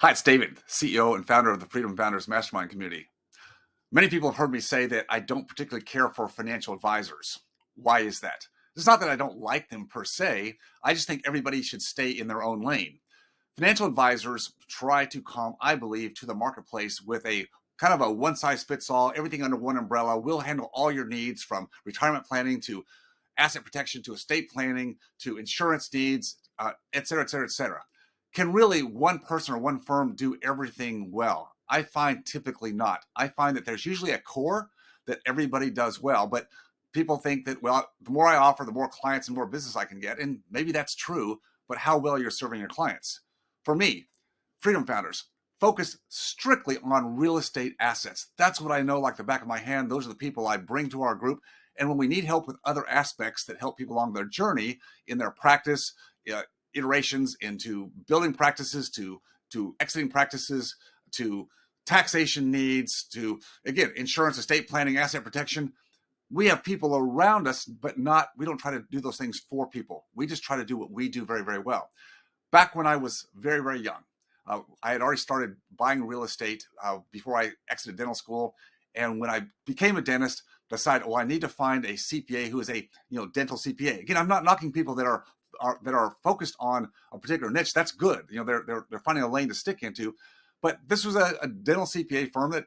Hi, it's David, CEO and founder of the Freedom Founders Mastermind community. Many people have heard me say that I don't particularly care for financial advisors. Why is that? It's not that I don't like them per se. I just think everybody should stay in their own lane. Financial advisors try to come, I believe, to the marketplace with a kind of a one-size-fits-all, everything under one umbrella. We'll handle all your needs from retirement planning to asset protection to estate planning to insurance needs, et cetera, et cetera, et cetera. Can really one person or one firm do everything well? I find typically not. I find that there's usually a core that everybody does well, but people think that, well, the more I offer, the more clients and more business I can get. And maybe that's true, but how well you're serving your clients. For me, Freedom Founders focus strictly on real estate assets. That's what I know like the back of my hand. Those are the people I bring to our group. And when we need help with other aspects that help people along their journey in their practice, iterations into building practices to exiting practices to taxation needs to, again, insurance, estate planning, asset protection. We have people around us, but we don't try to do those things for people. We just try to do what we do very, very well. Back when I was very, very young, I had already started buying real estate before I exited dental school. And when I became a dentist, decided, well, I need to find a CPA who is a dental CPA. Again, I'm not knocking people that are focused on a particular niche. That's good. They're finding a lane to stick into. But this was a dental CPA firm that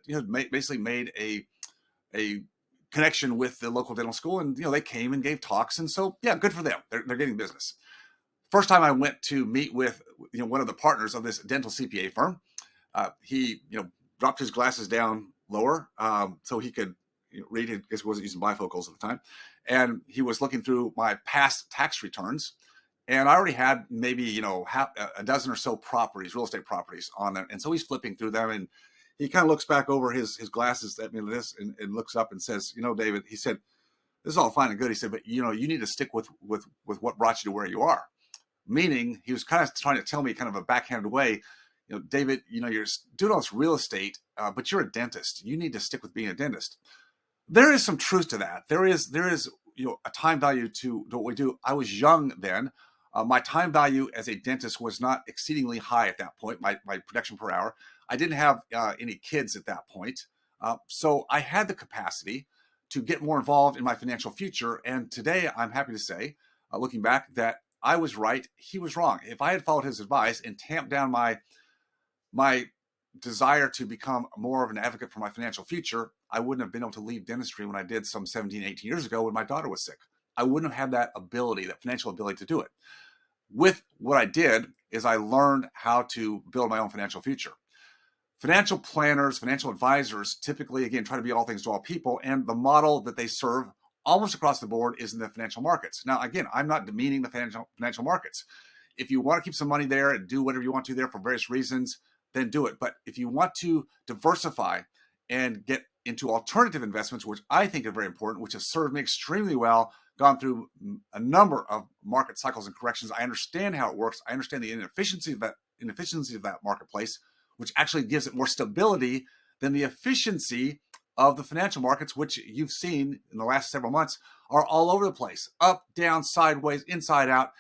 basically made a connection with the local dental school, and they came and gave talks, and so yeah, good for them. They're getting business. First time I went to meet with one of the partners of this dental CPA firm, he dropped his glasses down lower so he could read. I guess he wasn't using bifocals at the time, and he was looking through my past tax returns. And I already had maybe, a dozen or so properties, real estate properties on there. And so he's flipping through them, and he kind of looks back over his glasses at me like this and looks up and says, David, he said, this is all fine and good. He said, but you need to stick with what brought you to where you are. Meaning he was kind of trying to tell me kind of a backhanded way, David, you're doing all this real estate, but you're a dentist. You need to stick with being a dentist. There is some truth to that. There is a time value to what we do. I was young then. My time value as a dentist was not exceedingly high at that point, my production per hour. I didn't have any kids at that point. So I had the capacity to get more involved in my financial future. And today I'm happy to say, looking back, that I was right, he was wrong. If I had followed his advice and tamped down my desire to become more of an advocate for my financial future, I wouldn't have been able to leave dentistry when I did some 17, 18 years ago when my daughter was sick. I wouldn't have had that ability, that financial ability to do it. With what I did is I learned how to build my own financial future. Financial planners, financial advisors, typically, again, try to be all things to all people, and the model that they serve almost across the board is in the financial markets. Now, again, I'm not demeaning the financial markets. If you want to keep some money there and do whatever you want to there for various reasons, then do it. But if you want to diversify and get into alternative investments, which I think are very important, which have served me extremely well, gone through a number of market cycles and corrections. I understand how it works. I understand the inefficiency of that marketplace, which actually gives it more stability than the efficiency of the financial markets, which you've seen in the last several months are all over the place, up, down, sideways, inside out,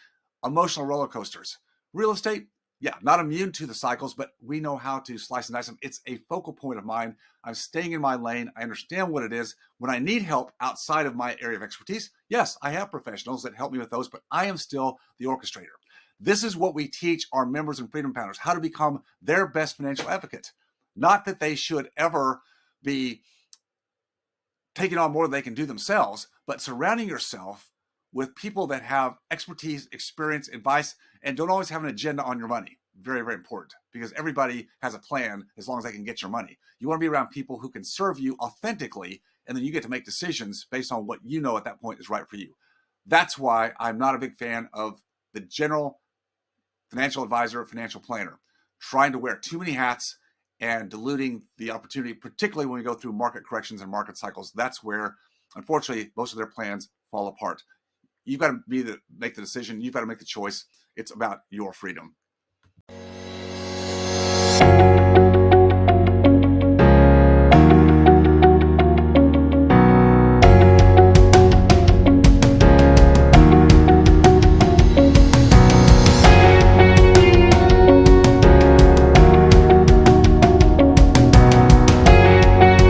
emotional roller coasters. Real estate, yeah, not immune to the cycles, but we know how to slice and dice them. It's a focal point of mine. I'm staying in my lane. I understand what it is. When I need help outside of my area of expertise, yes, I have professionals that help me with those, but I am still the orchestrator. This is what we teach our members and Freedom Founders, how to become their best financial advocate. Not that they should ever be taking on more than they can do themselves, but surrounding yourself with people that have expertise, experience, advice, and don't always have an agenda on your money. Very, very important, because everybody has a plan as long as they can get your money. You want to be around people who can serve you authentically, and then you get to make decisions based on what you know at that point is right for you. That's why I'm not a big fan of the general financial advisor, financial planner, trying to wear too many hats and diluting the opportunity, particularly when we go through market corrections and market cycles. That's where, unfortunately, most of their plans fall apart. You've got to make the decision. You've got to make the choice. It's about your freedom.